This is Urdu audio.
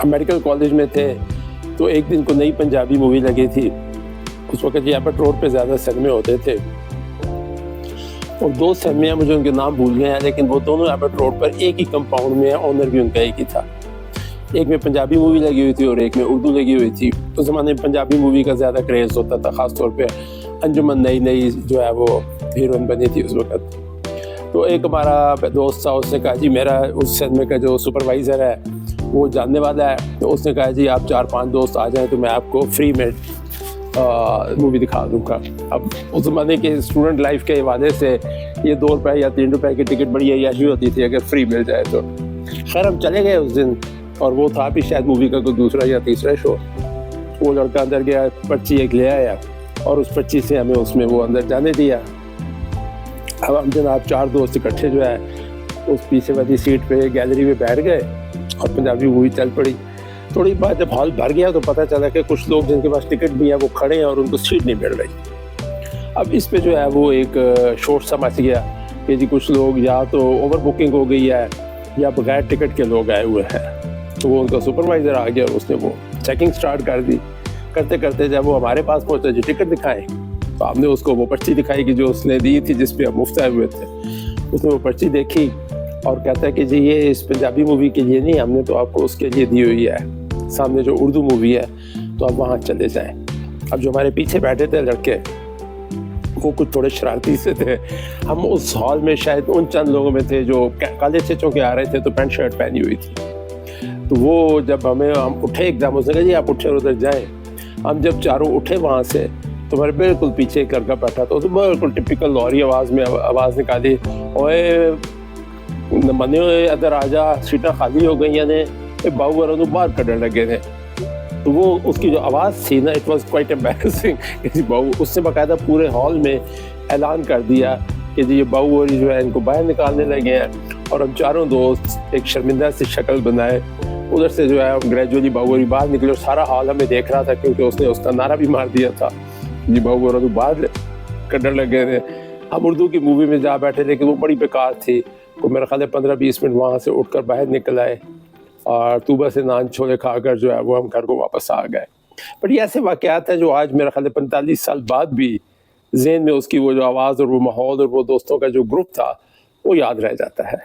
ہم میڈیکل کالج میں تھے تو ایک دن کو نئی پنجابی مووی لگی تھی. اس وقت یہ ایبٹ روڈ پہ زیادہ سنیمے ہوتے تھے اور دو سنیما مجھے ان کے نام بھول گئے ہیں, لیکن وہ دونوں ایبٹ روڈ پر ایک ہی کمپاؤنڈ میں, آنر بھی ان کا ایک ہی تھا. ایک میں پنجابی مووی لگی ہوئی تھی اور ایک میں اردو لگی ہوئی تھی. اس زمانے میں پنجابی مووی کا زیادہ کریز ہوتا تھا, خاص طور پہ انجمن نئی جو ہے وہ ہیروئن بنی تھی اس وقت. تو ایک ہمارا دوست تھا, اس نے کہا جی میرا اس سنیما کا جو سپروائزر ہے وہ جاننے والا ہے, تو اس نے کہا جی آپ 4-5 دوست آ جائیں تو میں آپ کو فری میں مووی دکھا دوں گا. اب اس زمانے کے اسٹوڈنٹ لائف کے حوالے سے یہ 2 روپے یا 3 روپے کی ٹکٹ بڑی عیاشی ہوتی تھی اگر فری مل جائے تو. خیر ہم چلے گئے اس دن, اور وہ تھا بھی شاید مووی کا کوئی دوسرا یا تیسرا شو. وہ لڑکا اندر گیا, پرچی ایک لے آیا اور اس پرچی سے ہمیں اس میں وہ اندر جانے دیا. اب ہم جناب 4 دوست اکٹھے جو ہے اس پیچھے والی سیٹ پہ گیلری میں بیٹھ گئے اور پنجابی مووی چل پڑی. تھوڑی بات جب ہال بھر گیا تو پتہ چلا کہ کچھ لوگ جن کے پاس ٹکٹ بھی ہے وہ کھڑے ہیں اور ان کو سیٹ نہیں مل رہی. اب اس پہ جو ہے وہ ایک شور سا مچ گیا کہ جی کچھ لوگ یا تو اوور بکنگ ہو گئی ہے یا بغیر ٹکٹ کے لوگ آئے ہوئے ہیں. تو وہ ان کا سپروائزر آ گیا اور اس نے وہ چیکنگ سٹارٹ کر دی. کرتے کرتے جب وہ ہمارے پاس پہنچا جی ٹکٹ دکھائیں, تو ہم نے اس کو وہ پرچی دکھائی کہ جو اس نے دی تھی جس پہ ہم مفت آئے ہوئے تھے. اس نے وہ پرچی دیکھی اور کہتا ہے کہ جی یہ اس پنجابی مووی کے لیے نہیں, ہم نے تو آپ کو اس کے لیے دی ہوئی ہے, سامنے جو اردو مووی ہے تو آپ وہاں چلے جائیں. اب جو ہمارے پیچھے بیٹھے تھے لڑکے وہ کچھ تھوڑے شرارتی سے تھے. ہم اس ہال میں شاید ان چند لوگوں میں تھے جو کالج سے چونکہ آ رہے تھے تو پینٹ شرٹ پہنی ہوئی تھی. تو وہ جب ہم اٹھے ایک دم, اس نے کہا جی آپ اٹھے اور ادھر جائیں. ہم جب چاروں اٹھے وہاں سے تو ہمارے بالکل پیچھے ایک لڑکا بیٹھا تھا, تو بالکل ٹپیکل لوری آواز میں آواز نکالی, اوے منے ہوئے ادھر آ جا, سیٹاں خالی ہو گئی نے, باؤ وروں باہر کڈن لگے نے. تو وہ اس کی جو آواز تھی نا, اٹ واز کوائٹ امبیرسنگ کہ جی باؤ. اس نے باقاعدہ پورے ہال میں اعلان کر دیا کہ جی یہ باؤ وری جو ہے ان کو باہر نکالنے لگے ہیں. اور ہم چاروں دوست ایک شرمندہ سی شکل بنائے ادھر سے جو ہے گریجولی باؤ وری باہر نکلے, اور سارا ہال ہمیں دیکھ رہا تھا کیونکہ اس نے اس کا نعرہ بھی مار دیا تھا جی باؤ وروں باہر کڈن لگے تھے. ہم اردو کی مووی میں جا بیٹھے لیکن وہ بڑی بیکار تھی. تو میرا خیال ہے 15-20 منٹ وہاں سے اٹھ کر باہر نکل آئے اور طوبہ سے نان چھولے کھا کر جو ہے وہ ہم گھر کو واپس آ گئے. بٹ یہ ایسے واقعات ہیں جو آج میرا خیال ہے 45 سال بعد بھی ذہن میں اس کی وہ جو آواز اور وہ ماحول اور وہ دوستوں کا جو گروپ تھا وہ یاد رہ جاتا ہے.